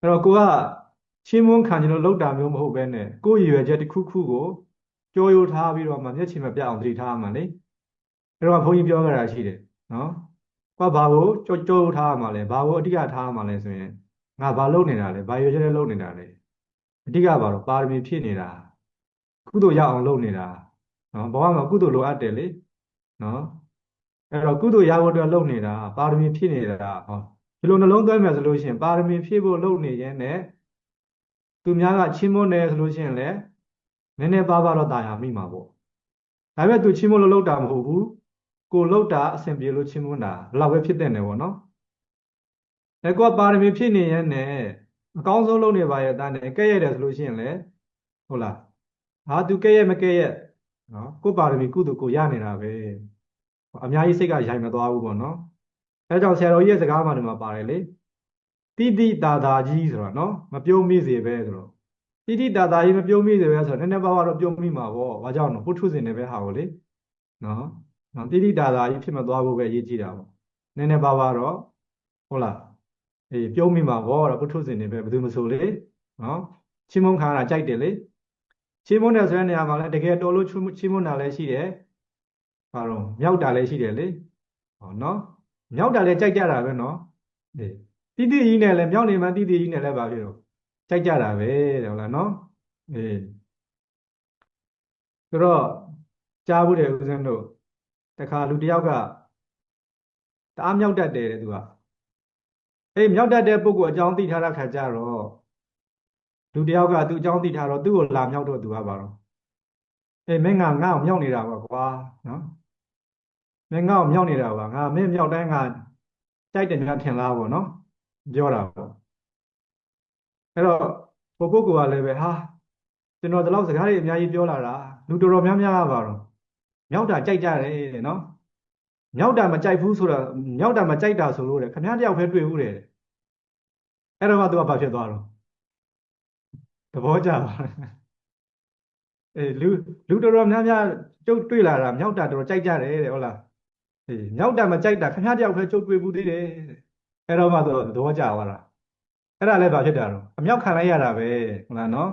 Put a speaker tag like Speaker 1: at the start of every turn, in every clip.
Speaker 1: အဲ့တော့ကိုကချင်းမွန်းခံကျွန်တော်လောက်တာမျိုးမဟုတ်ပဲနဲ့ကိုယ့်ရည်ရွယ်ချက်တစ်ခုခုကိုကြောရိုးထားပြီးတော့မှမျက်ခြေမပြတ်အောင်သတိထားရမှာလေအဲ့တော့ဘုန်းကြီးပြောကြတာရှိတယ်နော်ကိုကဘာကိုကြောရိုးထားရမှာလဲဘာကိုအဓိကထားရမှာလဲဆိုရင်ငါဘာလုပ်နေတာလဲဘာရည်ရွယ်ချက်နဲ့လုပ်နေတာလဲအဓိကဘာလို့ပါရမီဖြည့်နေတာကုသိုလ်ရအောင်လုပ်နေတာနော်ဘဝမှာကုသိုလ်လိုအပ်တယ်လေနော်အဲ့တော့ကုသိုလ်ရဖို့အတွက်လုပ်နေတာပါရမီဖြည့်နေတာဟောဒီလိုနှလုံးသွင်းမယ်ဆိုလို့ရှိရင်ပါရမီဖြည့်ဖို့လုပ်နေရင်လည်းသူများကချီးမွမ်းတယ်ဆိုလို့ရှိရင်လည်းနည်းနည်းပါးပါးတော့တာယာမိမှာပေါ့ဒါပေမဲ့သူချီးမွမ်းလို့လုပ်တာမဟုတ်ဘူးကိုလုပ်တာအဆင်ပြေလို့ချီးမွမ်းတာဘယ်လောက်ပဲဖြစ်တဲ့နယ်ပေါ့နော်အဲကိုကပါရမီဖြည့်နေရင်လည်းအကောင်းဆုံးလုပ်နေပါရဲ့တန်းတယ်ကဲ့ရဲ့တယ်ဆိုလို့ရှိရင်လည်းဟုတ်လားဟာသူကဲ့ရဲ့မကဲ့ရဲ့နော်ကိုပါရမီကုသိုလ်ကိုရနေတာပဲအများကြီးစိတ်ကရိုင်မသွားဘူးပေါ့နော်အဲကြောင့်ဆရာတော်ကြီးရဲ့စကားမှဒီမှာပါတယ်လေတိတိတာတာကြီးဆိုတော့နော်မပြုံးမိစေပဲဆိုတော့တိတိတာတာကြီးမပြုံးမိစေပဲဆိုတော့နည်းနည်းပါးပါးတော့ပြုံးမိမှာပေါ့ဘာကြောင့်လဲပုထုဇဉ်တွေပဲဟာကိုလေနော်နော်တိတိတာတာကြီးဖြစ်မသွားဖို့ပဲအရေးကြီးတာပေါ့နည်းနည်းပါးပါးတော့ဟုတ်လားအေးပြုံးမိမှာပေါ့တော့ပုထုဇဉ်တွေပဲဘယ်သူမဆိုလေနော်ချီးမွမ်းခံရတာကြိုက်တယ်လေချီးမွမ်းတယ်ဆိုတဲ့နေရာမှာလည်းတကယ်တော်လို့ချီးမွမ်းတာလည်းရှိတယ်ဘာတော့မြောက်တာလည်းရှိတယ်လေဟောနော်မြောက်တာလည်းကြိုက်ကြတာပဲနော်အေးတိတိကြီးနဲ့လည်းမြောက်နေမှတိတိကြီးနဲ့လည်းပါဖြစ်တော့ကြိုက်ကြတာပဲတဲ့ဟုတ်လားနော်အေးဆိုတော့ကြားဘူးတယ်ဦးဇင်းတို့တခါလူတစ်ယောက်ကတအားမြောက်တတ်တယ်တဲ့သူကအေးမြောက်တတ်တဲ့ပုဂ္ဂိုလ်အကြောင်းသိထားတဲ့ခါကျတော့လူတစ်ယောက်ကသူ့အကြောင်းသိထားတော့သူ့ကိုလာမြောက်တော့သူကပါတော့အေးမင်းငါ့ကိုမြောက်နေတာကွာနော်မင်းငါ့ကိုမြောက်နေတာကွာငါမင်းမြောက်တိုင်းငါကြိုက်တယ်များထင်လားပေါ့နော်ပြောတာပေါ့အဲ့တော့ဟိုပုဂ္ဂိုလ်ကလည်းပဲဟာကျွန်တော်ဒီလောက်စကားတွေအများကြီးပြောလာတာလူတော်တော်များများကပါတော့မြောက်တာကြိုက်ကြတယ်တဲ့နော်မြောက်တာမကြိုက်ဘူးဆိုတာမြောက်တာမကြိုက်တာဆိုလို့တဲ့ခမည်းတယောက်ပဲတွေ့ဘူးတဲ့အဲ့တော့မှသူကဘာဖြစ်သွားတော့သဘောကျပါအေးလူတော်တော်များများကျုပ်တွေ့လာတာမြောက်တာတော်တော်ကြိုက်ကြတယ်တဲ့ဟုတ်လားအေးမြောက်တာမကြိုက်တာခမည်းတယောက်ပဲကျုပ်တွေ့ဘူးသေးတယ်အဲ့တော့မှသူသဘောကျသွားတာအဲ့ဒါလည်းဘာဖြစ်တာတော့အမြောက်ခံလိုက်ရတာပဲဟုတ်လားနော်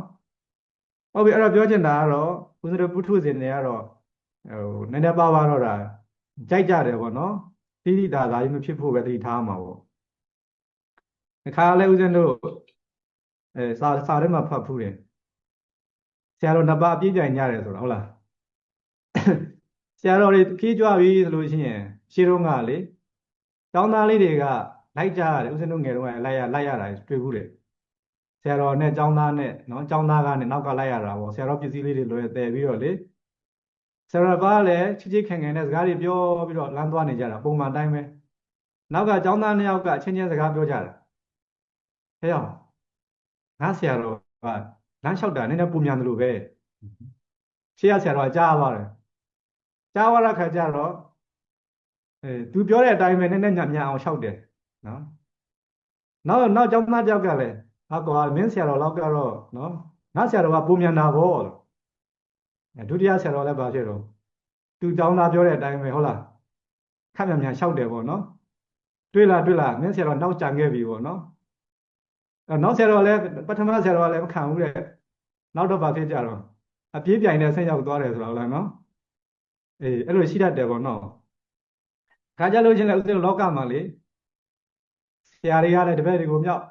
Speaker 1: ဟုတ်ပြီအဲ့တော့ပြောချင်တာကတော့ဦးဇင်းတို့ပုထုဇဉ်တွေကတော့ဟိုနည်းနည်းပါးပါးတော့ဒါကြိုက်ကြတယ်ပေါ့နော်တိတိတာသာကြီးမဖြစ်ဖို့ပဲသတိထားမှာပေါ့ဒီခါလည်းဦးဇင်းတို့စာထဲမှာဖတ်ဖူးတယ်ဆရာတော်နှစ်ပါးအပြည့်ပြိုင်ကြတယ်ဆိုတော့ဟုတ်လားဆရာတော်တွေခီးကြွပြီဆိုလို့ရှိရင်ရှင်းတော့ကလေတောင်းသားလေးတွေကလိုက်ကြရတယ်ဦးဇင်းတို့ငယ်တော့လိုက်ရတာတွေ့ဘူးတယ်ဆရာတော်နဲ့ចောင်းသားနဲ့နော်ចောင်းသားကနေနောက်ကလိုက်ရတာပေါ့ဆရာတော်ပစ္စည်းလေးတွေလွယ်တယ်ပြီးတော့လေဆရာတော်ကလည်းချစ်ချစ်ခင်ခင်နဲ့စကားတွေပြောပြီးတော့လမ်းသွားနေကြတာပုံမှန်တိုင်းပဲနောက်ကចောင်းသားနှစ်ယောက်ကချင်းချင်းစကားပြောကြတာဟဲ့ရောငါဆရာတော်ကလမ်းလျှောက်တာနည်းနည်းပုံမြန်တယ်လို့ပဲရှေ့ကဆရာတော်ကကြားသွားတယ်ကြားသွားတဲ့ခါကျတော့သူပြောတဲ့အတိုင်းပဲနည်းနည်းညံ့ညံ့အောင်လျှောက်တယ်နော်နောက်ကျောင်းသားတယောက်ကလည်းဟာကွာမင်းဆရာတော်လောက်ကတော့နော်ငါဆရာတော်ကပုံမြန်တာဗောဒုတိယဆရာတော်လည်းဗာဖြစ်တော့သူကျောင်းသားပြောတဲ့အတိုင်းပဲဟုတ်လားခက်မြန်မြန်လျှောက်တယ်ဗောနော်တွေ့လားမင်းဆရာတော်နောက်ကြံခဲ့ပြီဗောနော်နောက်ဆရာတော်လည်းပထမဆရာတော်လည်းမခံဘူးတဲ့နောက်တော့ဗာဖြစ်ကြတော့အပြေးပြိုင်တဲ့ဆက်ရောက်သွားတယ်ဆိုတော့လည်းနော်အေးအဲ့လိုရှိတတ်တယ်ဗောနော်ခါကြလို့ချင်းလည်းဥစဉ်လောကမှာလေဆရာတွေကလည်းတပည့်တွေကိုမြောက်